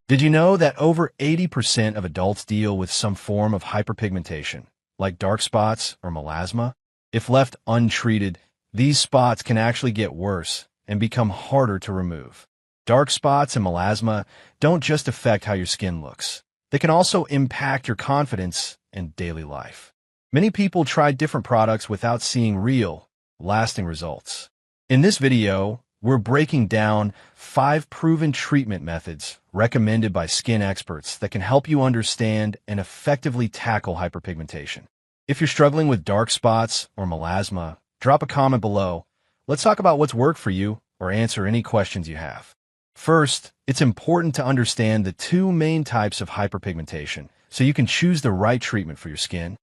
Did you know that over 80% of adults deal with some form of hyperpigmentation, like dark spots or melasma? If left untreated, these spots can actually get worse and become harder to remove. Dark spots and melasma don't just affect how your skin looks. They can also impact your confidence and daily life. Many people try different products without seeing real, lasting results. In this video, we're breaking down 5 proven treatment methods recommended by skin experts that can help you understand and effectively tackle hyperpigmentation. If you're struggling with dark spots or melasma, drop a comment below. Let's talk about what's worked for you or answer any questions you have. First, it's important to understand the 2 main types of hyperpigmentation so you can choose the right treatment for your skin.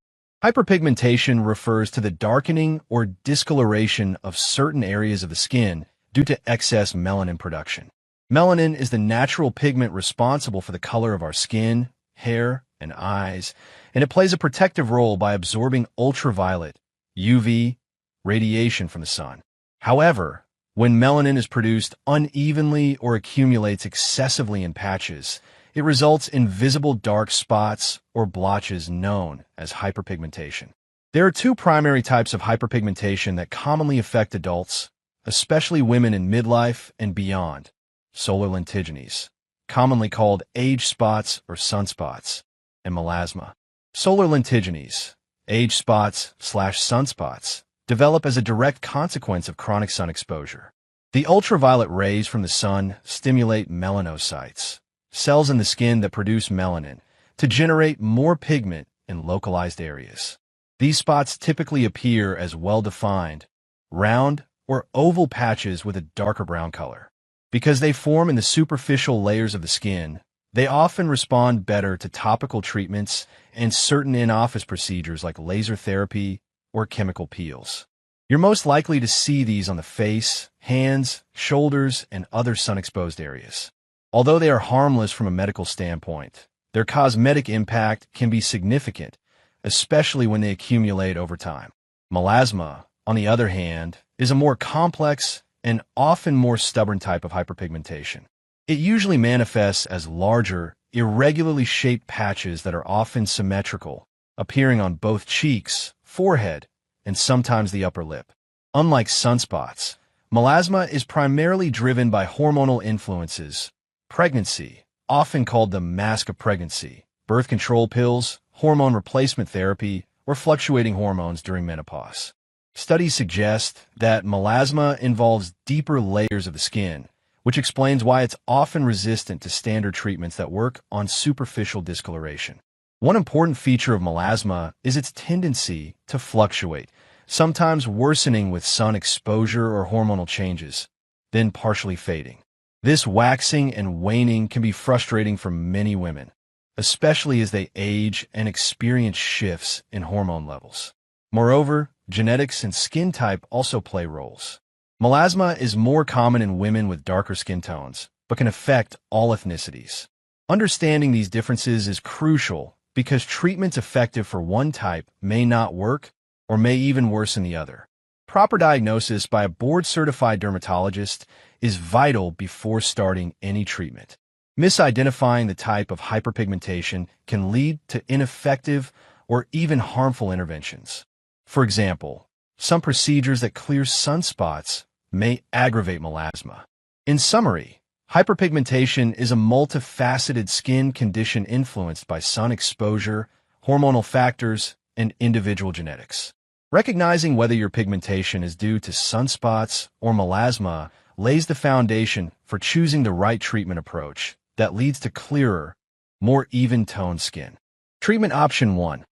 Hyperpigmentation refers to the darkening or discoloration of certain areas of the skin due to excess melanin production. Melanin is the natural pigment responsible for the color of our skin, hair, and eyes, and it plays a protective role by absorbing ultraviolet, UV, radiation from the sun. However, when melanin is produced unevenly or accumulates excessively in patches, it results in visible dark spots or blotches known as hyperpigmentation. There are 2 primary types of hyperpigmentation that commonly affect adults, especially women in midlife and beyond: solar lentigines, commonly called age spots or sunspots, and melasma. Solar lentigines, age spots/sunspots, develop as a direct consequence of chronic sun exposure. The ultraviolet rays from the sun stimulate melanocytes, cells in the skin that produce melanin, to generate more pigment in localized areas. These spots typically appear as well-defined, round, or oval patches with a darker brown color. Because they form in the superficial layers of the skin, they often respond better to topical treatments and certain in-office procedures like laser therapy or chemical peels. You're most likely to see these on the face, hands, shoulders, and other sun-exposed areas. Although they are harmless from a medical standpoint, their cosmetic impact can be significant, especially when they accumulate over time. Melasma, on the other hand, is a more complex and often more stubborn type of hyperpigmentation. It usually manifests as larger, irregularly shaped patches that are often symmetrical, appearing on both cheeks, forehead, and sometimes the upper lip. Unlike sunspots, melasma is primarily driven by hormonal influences: pregnancy, often called the mask of pregnancy, birth control pills, hormone replacement therapy, or fluctuating hormones during menopause. Studies suggest that melasma involves deeper layers of the skin, which explains why it's often resistant to standard treatments that work on superficial discoloration. One important feature of melasma is its tendency to fluctuate, sometimes worsening with sun exposure or hormonal changes, then partially fading. This waxing and waning can be frustrating for many women, especially as they age and experience shifts in hormone levels. Moreover, genetics and skin type also play roles. Melasma is more common in women with darker skin tones, but can affect all ethnicities. Understanding these differences is crucial because treatments effective for one type may not work or may even worsen the other. Proper diagnosis by a board-certified dermatologist is vital before starting any treatment. Misidentifying the type of hyperpigmentation can lead to ineffective or even harmful interventions. For example, some procedures that clear sunspots may aggravate melasma. In summary, hyperpigmentation is a multifaceted skin condition influenced by sun exposure, hormonal factors, and individual genetics. Recognizing whether your pigmentation is due to sunspots or melasma lays the foundation for choosing the right treatment approach that leads to clearer, more even-toned skin. Treatment option 1: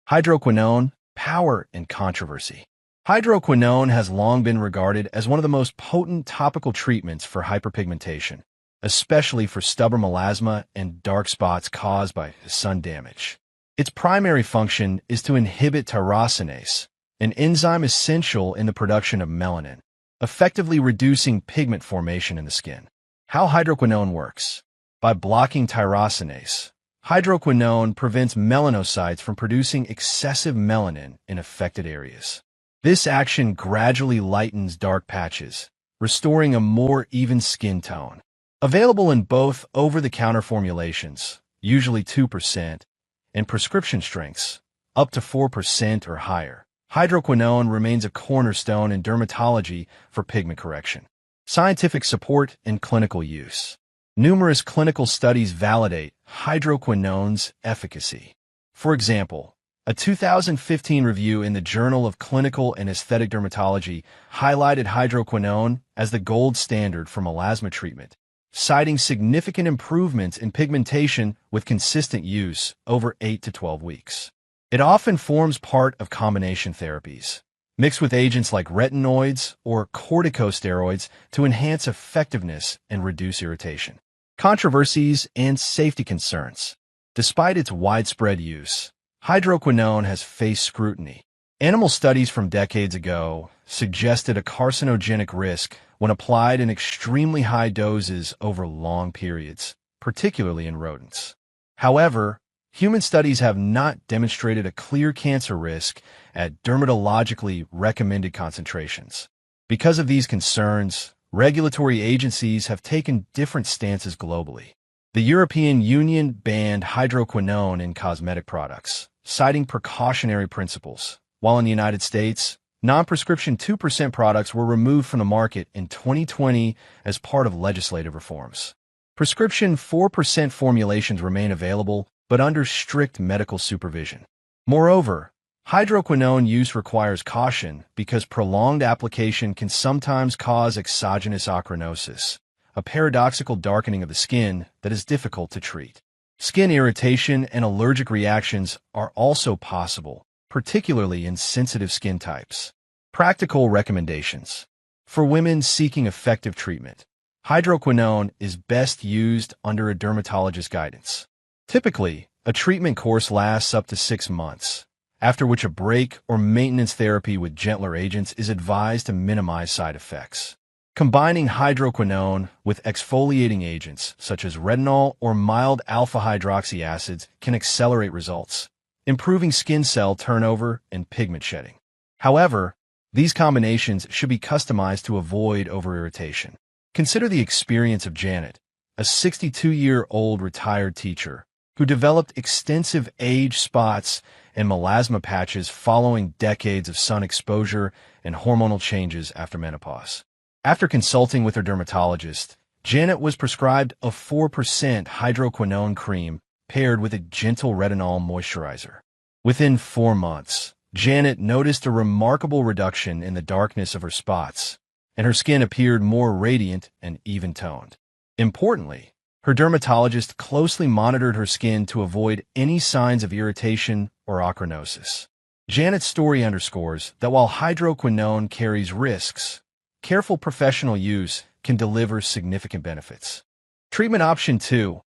hydroquinone, power and controversy. Hydroquinone has long been regarded as one of the most potent topical treatments for hyperpigmentation, especially for stubborn melasma and dark spots caused by sun damage. Its primary function is to inhibit tyrosinase, an enzyme essential in the production of melanin, effectively reducing pigment formation in the skin. How hydroquinone works: by blocking tyrosinase, hydroquinone prevents melanocytes from producing excessive melanin in affected areas. This action gradually lightens dark patches, restoring a more even skin tone. Available in both over-the-counter formulations, usually 2%, and prescription strengths, up to 4% or higher. Hydroquinone remains a cornerstone in dermatology for pigment correction. Scientific support and clinical use. Numerous clinical studies validate hydroquinone's efficacy. For example, a 2015 review in the Journal of Clinical and Aesthetic Dermatology highlighted hydroquinone as the gold standard for melasma treatment, citing significant improvements in pigmentation with consistent use over 8 to 12 weeks. It often forms part of combination therapies, mixed with agents like retinoids or corticosteroids to enhance effectiveness and reduce irritation. Controversies and safety concerns. Despite its widespread use, hydroquinone has faced scrutiny. Animal studies from decades ago suggested a carcinogenic risk when applied in extremely high doses over long periods, particularly in rodents. However, human studies have not demonstrated a clear cancer risk at dermatologically recommended concentrations. Because of these concerns, regulatory agencies have taken different stances globally. The European Union banned hydroquinone in cosmetic products, citing precautionary principles, while in the United States, non-prescription 2% products were removed from the market in 2020 as part of legislative reforms. Prescription 4% formulations remain available, but under strict medical supervision. Moreover, hydroquinone use requires caution because prolonged application can sometimes cause exogenous achromatosis, a paradoxical darkening of the skin that is difficult to treat. Skin irritation and allergic reactions are also possible, particularly in sensitive skin types. Practical recommendations. For women seeking effective treatment, hydroquinone is best used under a dermatologist's guidance. Typically, a treatment course lasts up to 6 months, after which a break or maintenance therapy with gentler agents is advised to minimize side effects. Combining hydroquinone with exfoliating agents such as retinol or mild alpha-hydroxy acids can accelerate results, improving skin cell turnover and pigment shedding. However, these combinations should be customized to avoid over-irritation. Consider the experience of Janet, a 62-year-old retired teacher who developed extensive age spots and melasma patches following decades of sun exposure and hormonal changes after menopause. After consulting with her dermatologist, Janet was prescribed a 4% hydroquinone cream paired with a gentle retinol moisturizer. Within 4 months, Janet noticed a remarkable reduction in the darkness of her spots, and her skin appeared more radiant and even-toned. Importantly, her dermatologist closely monitored her skin to avoid any signs of irritation or achromatosis. Janet's story underscores that while hydroquinone carries risks, careful professional use can deliver significant benefits. Treatment option 2.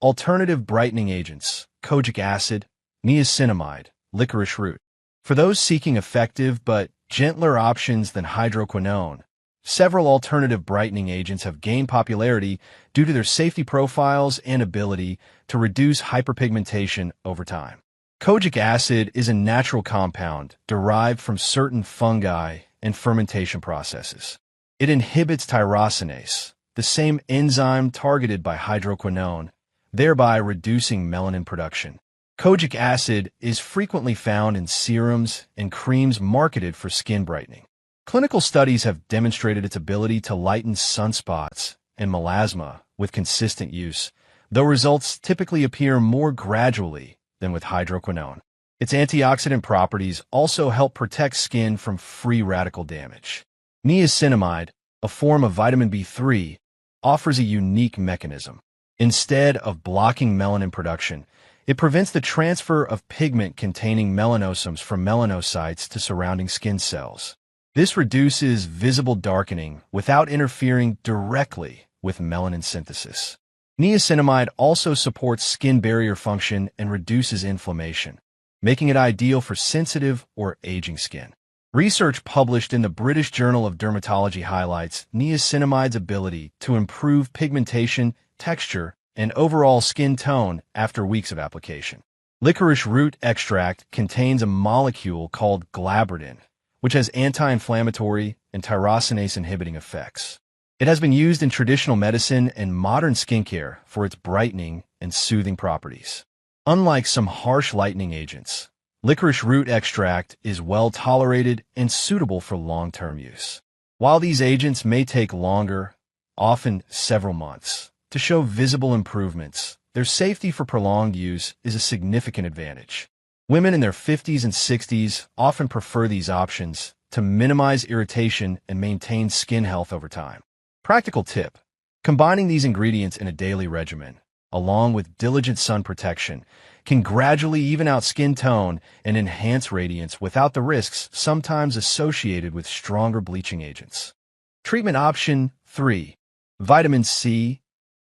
Alternative brightening agents, kojic acid, niacinamide, licorice root. For those seeking effective but gentler options than hydroquinone, several alternative brightening agents have gained popularity due to their safety profiles and ability to reduce hyperpigmentation over time. Kojic acid is a natural compound derived from certain fungi and fermentation processes. It inhibits tyrosinase, the same enzyme targeted by hydroquinone, thereby reducing melanin production. Kojic acid is frequently found in serums and creams marketed for skin brightening. Clinical studies have demonstrated its ability to lighten sunspots and melasma with consistent use, though results typically appear more gradually than with hydroquinone. Its antioxidant properties also help protect skin from free radical damage. Niacinamide, a form of vitamin B3, offers a unique mechanism. Instead of blocking melanin production, it prevents the transfer of pigment-containing melanosomes from melanocytes to surrounding skin cells. This reduces visible darkening without interfering directly with melanin synthesis. Niacinamide also supports skin barrier function and reduces inflammation, making it ideal for sensitive or aging skin. Research published in the British Journal of Dermatology highlights niacinamide's ability to improve pigmentation, texture, and overall skin tone after weeks of application. Licorice root extract contains a molecule called glabridin, which has anti-inflammatory and tyrosinase-inhibiting effects. It has been used in traditional medicine and modern skincare for its brightening and soothing properties. Unlike some harsh lightening agents, licorice root extract is well tolerated and suitable for long-term use. While these agents may take longer, often several months, to show visible improvements, their safety for prolonged use is a significant advantage. Women in their 50s and 60s often prefer these options to minimize irritation and maintain skin health over time. Practical tip: combining these ingredients in a daily regimen, along with diligent sun protection, can gradually even out skin tone and enhance radiance without the risks sometimes associated with stronger bleaching agents. Treatment option 3. Vitamin C,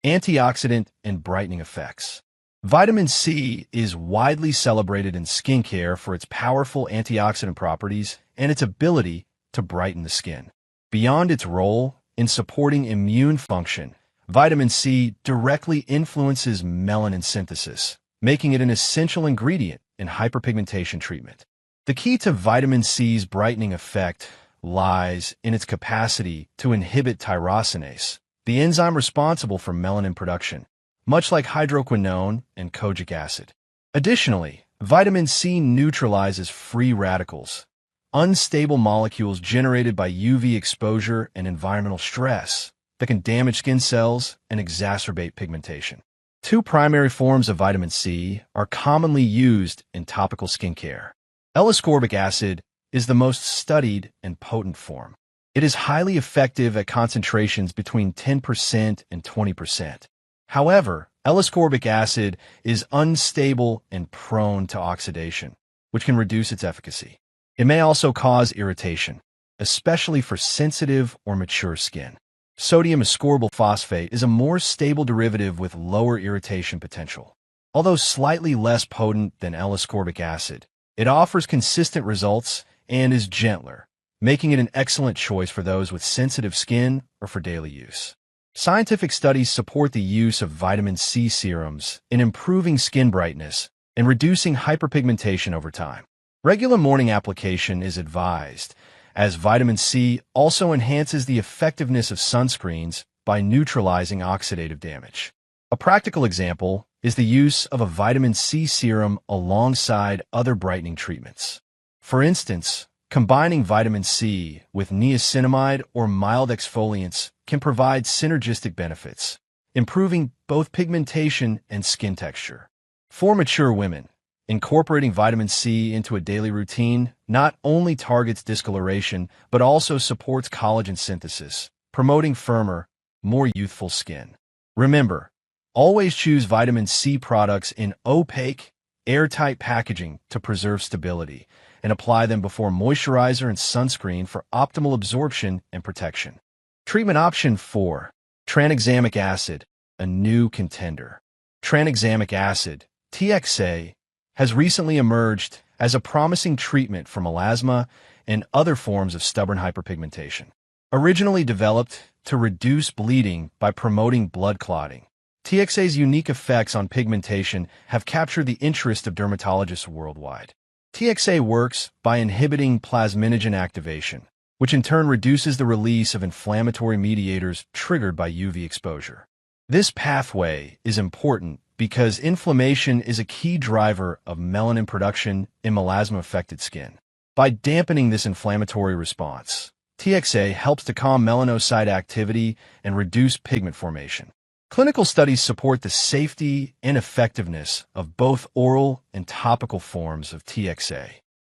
antioxidant and brightening effects. Vitamin C is widely celebrated in skincare for its powerful antioxidant properties and its ability to brighten the skin. Beyond its role in supporting immune function, vitamin C directly influences melanin synthesis, making it an essential ingredient in hyperpigmentation treatment. The key to vitamin C's brightening effect lies in its capacity to inhibit tyrosinase, the enzyme responsible for melanin production, much like hydroquinone and kojic acid. Additionally, vitamin C neutralizes free radicals, unstable molecules generated by UV exposure and environmental stress that can damage skin cells and exacerbate pigmentation. Two primary forms of vitamin C are commonly used in topical skincare. L-ascorbic acid is the most studied and potent form. It is highly effective at concentrations between 10% and 20%. However, L-ascorbic acid is unstable and prone to oxidation, which can reduce its efficacy. It may also cause irritation, especially for sensitive or mature skin. Sodium ascorbyl phosphate is a more stable derivative with lower irritation potential. Although slightly less potent than L-ascorbic acid, it offers consistent results and is gentler, making it an excellent choice for those with sensitive skin or for daily use. Scientific studies support the use of vitamin C serums in improving skin brightness and reducing hyperpigmentation over time. Regular morning application is advised, as vitamin C also enhances the effectiveness of sunscreens by neutralizing oxidative damage. A practical example is the use of a vitamin C serum alongside other brightening treatments. For instance, combining vitamin C with niacinamide or mild exfoliants can provide synergistic benefits, improving both pigmentation and skin texture. For mature women, incorporating vitamin C into a daily routine not only targets discoloration, but also supports collagen synthesis, promoting firmer, more youthful skin. Remember, always choose vitamin C products in opaque, airtight packaging to preserve stability, and apply them before moisturizer and sunscreen for optimal absorption and protection. Treatment option 4. Tranexamic acid, a new contender. Tranexamic acid, TXA, has recently emerged as a promising treatment for melasma and other forms of stubborn hyperpigmentation. Originally developed to reduce bleeding by promoting blood clotting, TXA's unique effects on pigmentation have captured the interest of dermatologists worldwide. TXA works by inhibiting plasminogen activation, which in turn reduces the release of inflammatory mediators triggered by UV exposure. This pathway is important because inflammation is a key driver of melanin production in melasma-affected skin. By dampening this inflammatory response, TXA helps to calm melanocyte activity and reduce pigment formation. Clinical studies support the safety and effectiveness of both oral and topical forms of TXA.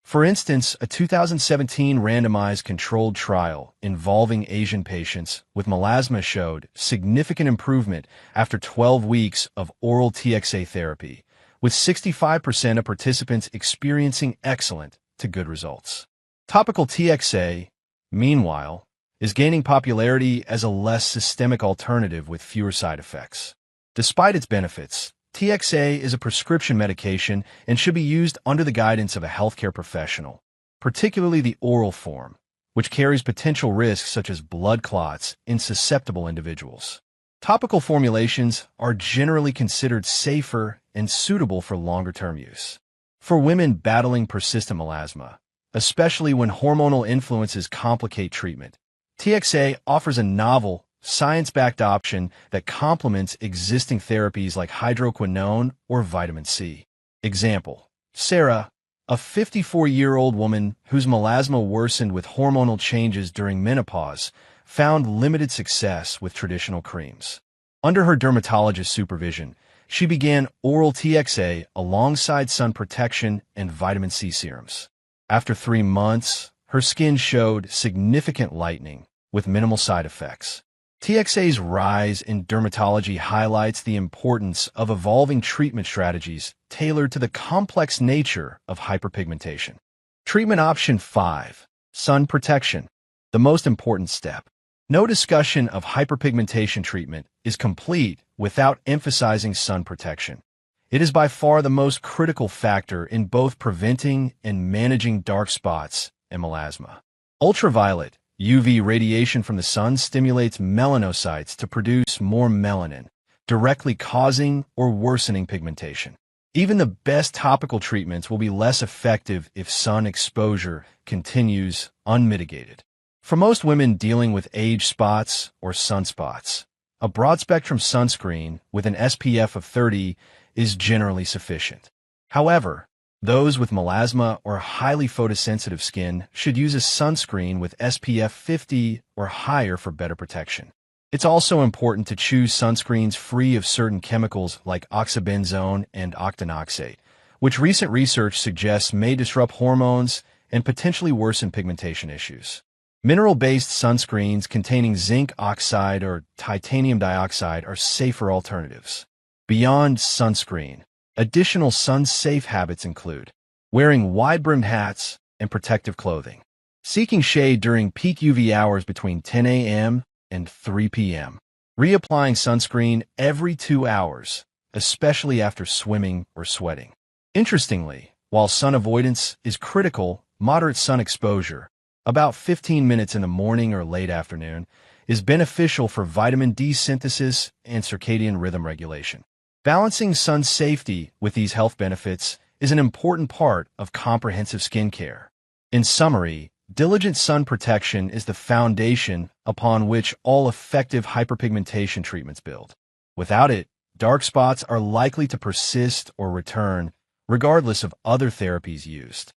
For instance, a 2017 randomized controlled trial involving Asian patients with melasma showed significant improvement after 12 weeks of oral TXA therapy, with 65% of participants experiencing excellent to good results. Topical TXA, meanwhile, is gaining popularity as a less systemic alternative with fewer side effects. Despite its benefits, TXA is a prescription medication and should be used under the guidance of a healthcare professional, particularly the oral form, which carries potential risks such as blood clots in susceptible individuals. Topical formulations are generally considered safer and suitable for longer-term use. For women battling persistent melasma, especially when hormonal influences complicate treatment, TXA offers a novel, science-backed option that complements existing therapies like hydroquinone or vitamin C. Example: Sarah, a 54-year-old woman whose melasma worsened with hormonal changes during menopause, found limited success with traditional creams. Under her dermatologist's supervision, she began oral TXA alongside sun protection and vitamin C serums. After 3 months, her skin showed significant lightening with minimal side effects. TXA's rise in dermatology highlights the importance of evolving treatment strategies tailored to the complex nature of hyperpigmentation. Treatment option 5. Sun protection. The most important step. No discussion of hyperpigmentation treatment is complete without emphasizing sun protection. It is by far the most critical factor in both preventing and managing dark spots and melasma. Ultraviolet UV radiation from the sun stimulates melanocytes to produce more melanin, directly causing or worsening pigmentation. Even the best topical treatments will be less effective if sun exposure continues unmitigated. For most women dealing with age spots or sunspots, a broad-spectrum sunscreen with an SPF of 30 is generally sufficient. However, those with melasma or highly photosensitive skin should use a sunscreen with SPF 50 or higher for better protection. It's also important to choose sunscreens free of certain chemicals like oxybenzone and octinoxate, which recent research suggests may disrupt hormones and potentially worsen pigmentation issues. Mineral-based sunscreens containing zinc oxide or titanium dioxide are safer alternatives. Beyond sunscreen, additional sun-safe habits include wearing wide-brimmed hats and protective clothing, seeking shade during peak UV hours between 10 a.m. and 3 p.m., reapplying sunscreen every 2 hours, especially after swimming or sweating. Interestingly, while sun avoidance is critical, moderate sun exposure, about 15 minutes in the morning or late afternoon, is beneficial for vitamin D synthesis and circadian rhythm regulation. Balancing sun safety with these health benefits is an important part of comprehensive skincare. In summary, diligent sun protection is the foundation upon which all effective hyperpigmentation treatments build. Without it, dark spots are likely to persist or return, regardless of other therapies used.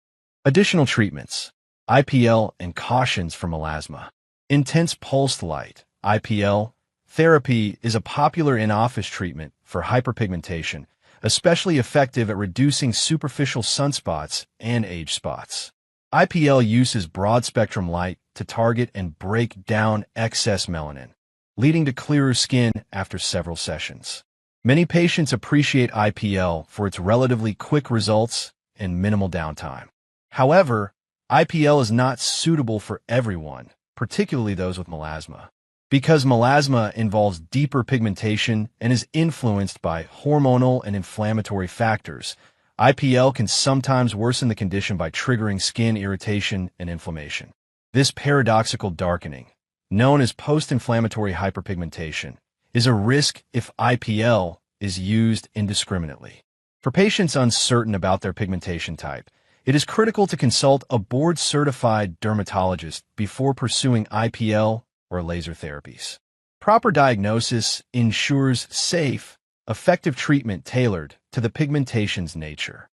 Additional treatments: IPL and cautions for melasma. Intense pulsed light, IPL, therapy is a popular in-office treatment for hyperpigmentation, especially effective at reducing superficial sunspots and age spots. IPL uses broad-spectrum light to target and break down excess melanin, leading to clearer skin after several sessions. Many patients appreciate IPL for its relatively quick results and minimal downtime. However, IPL is not suitable for everyone, particularly those with melasma. Because melasma involves deeper pigmentation and is influenced by hormonal and inflammatory factors, IPL can sometimes worsen the condition by triggering skin irritation and inflammation. This paradoxical darkening, known as post-inflammatory hyperpigmentation, is a risk if IPL is used indiscriminately. For patients uncertain about their pigmentation type, it is critical to consult a board-certified dermatologist before pursuing IPL or laser therapies. Proper diagnosis ensures safe, effective treatment tailored to the pigmentation's nature.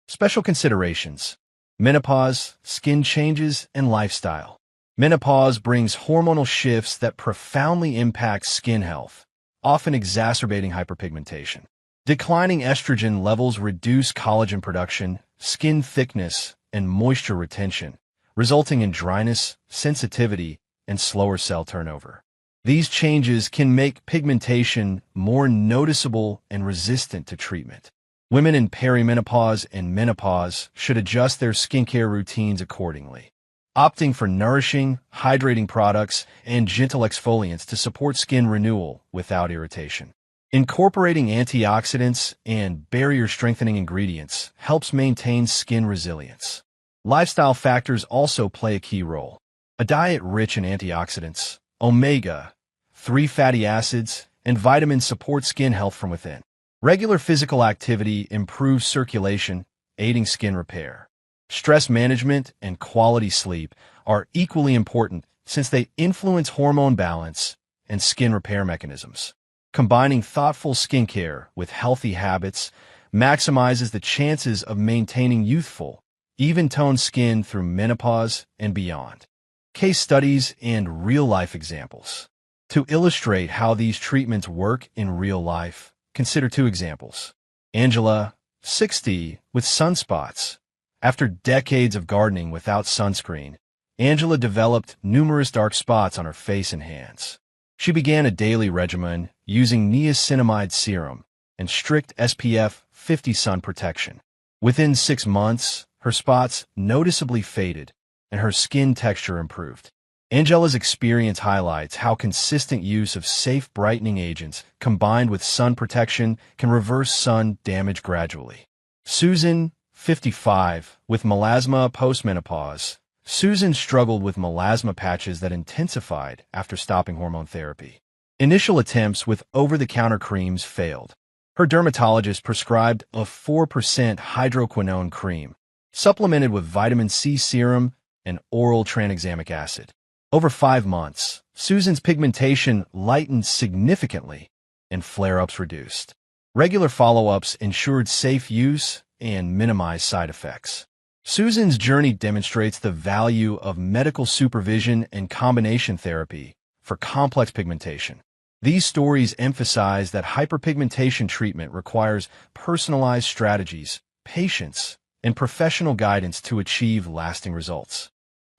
Special considerations: menopause, skin changes, and lifestyle. Menopause brings hormonal shifts that profoundly impact skin health, often exacerbating hyperpigmentation. Declining estrogen levels reduce collagen production, skin thickness, and moisture retention, resulting in dryness, sensitivity, and slower cell turnover. These changes can make pigmentation more noticeable and resistant to treatment. Women in perimenopause and menopause should adjust their skincare routines accordingly, opting for nourishing, hydrating products and gentle exfoliants to support skin renewal without irritation. Incorporating antioxidants and barrier-strengthening ingredients helps maintain skin resilience. Lifestyle factors also play a key role. A diet rich in antioxidants, omega-3 fatty acids, and vitamins supports skin health from within. Regular physical activity improves circulation, aiding skin repair. Stress management and quality sleep are equally important since they influence hormone balance and skin repair mechanisms. Combining thoughtful skincare with healthy habits maximizes the chances of maintaining youthful, even-toned skin through menopause and beyond. Case studies and real-life examples. To illustrate how these treatments work in real life, consider two examples. Angela, 60, with sunspots. After decades of gardening without sunscreen, Angela developed numerous dark spots on her face and hands. She began a daily regimen using niacinamide serum and strict SPF 50 sun protection. Within 6 months, her spots noticeably faded and her skin texture improved. Angela's experience highlights how consistent use of safe brightening agents combined with sun protection can reverse sun damage gradually. Susan, 55, with melasma postmenopause. Susan struggled with melasma patches that intensified after stopping hormone therapy. Initial attempts with over-the-counter creams failed. Her dermatologist prescribed a 4% hydroquinone cream, supplemented with vitamin C serum and oral tranexamic acid. Over 5 months, Susan's pigmentation lightened significantly and flare-ups reduced. Regular follow-ups ensured safe use and minimized side effects. Susan's journey demonstrates the value of medical supervision and combination therapy for complex pigmentation. These stories emphasize that hyperpigmentation treatment requires personalized strategies, patience, and professional guidance to achieve lasting results.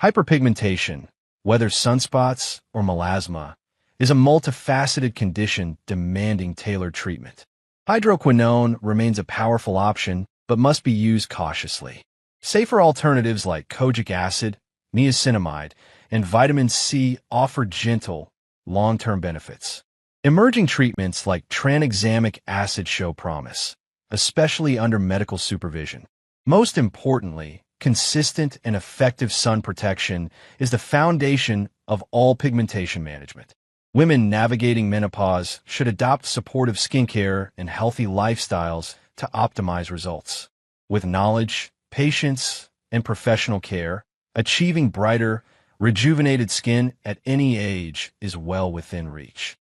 Hyperpigmentation, whether sunspots or melasma, is a multifaceted condition demanding tailored treatment. Hydroquinone remains a powerful option, but must be used cautiously. Safer alternatives like kojic acid, niacinamide, and vitamin C offer gentle, long-term benefits. Emerging treatments like tranexamic acid show promise, especially under medical supervision. Most importantly, consistent and effective sun protection is the foundation of all pigmentation management. Women navigating menopause should adopt supportive skincare and healthy lifestyles to optimize results. With knowledge, patience, and professional care, achieving brighter, rejuvenated skin at any age is well within reach.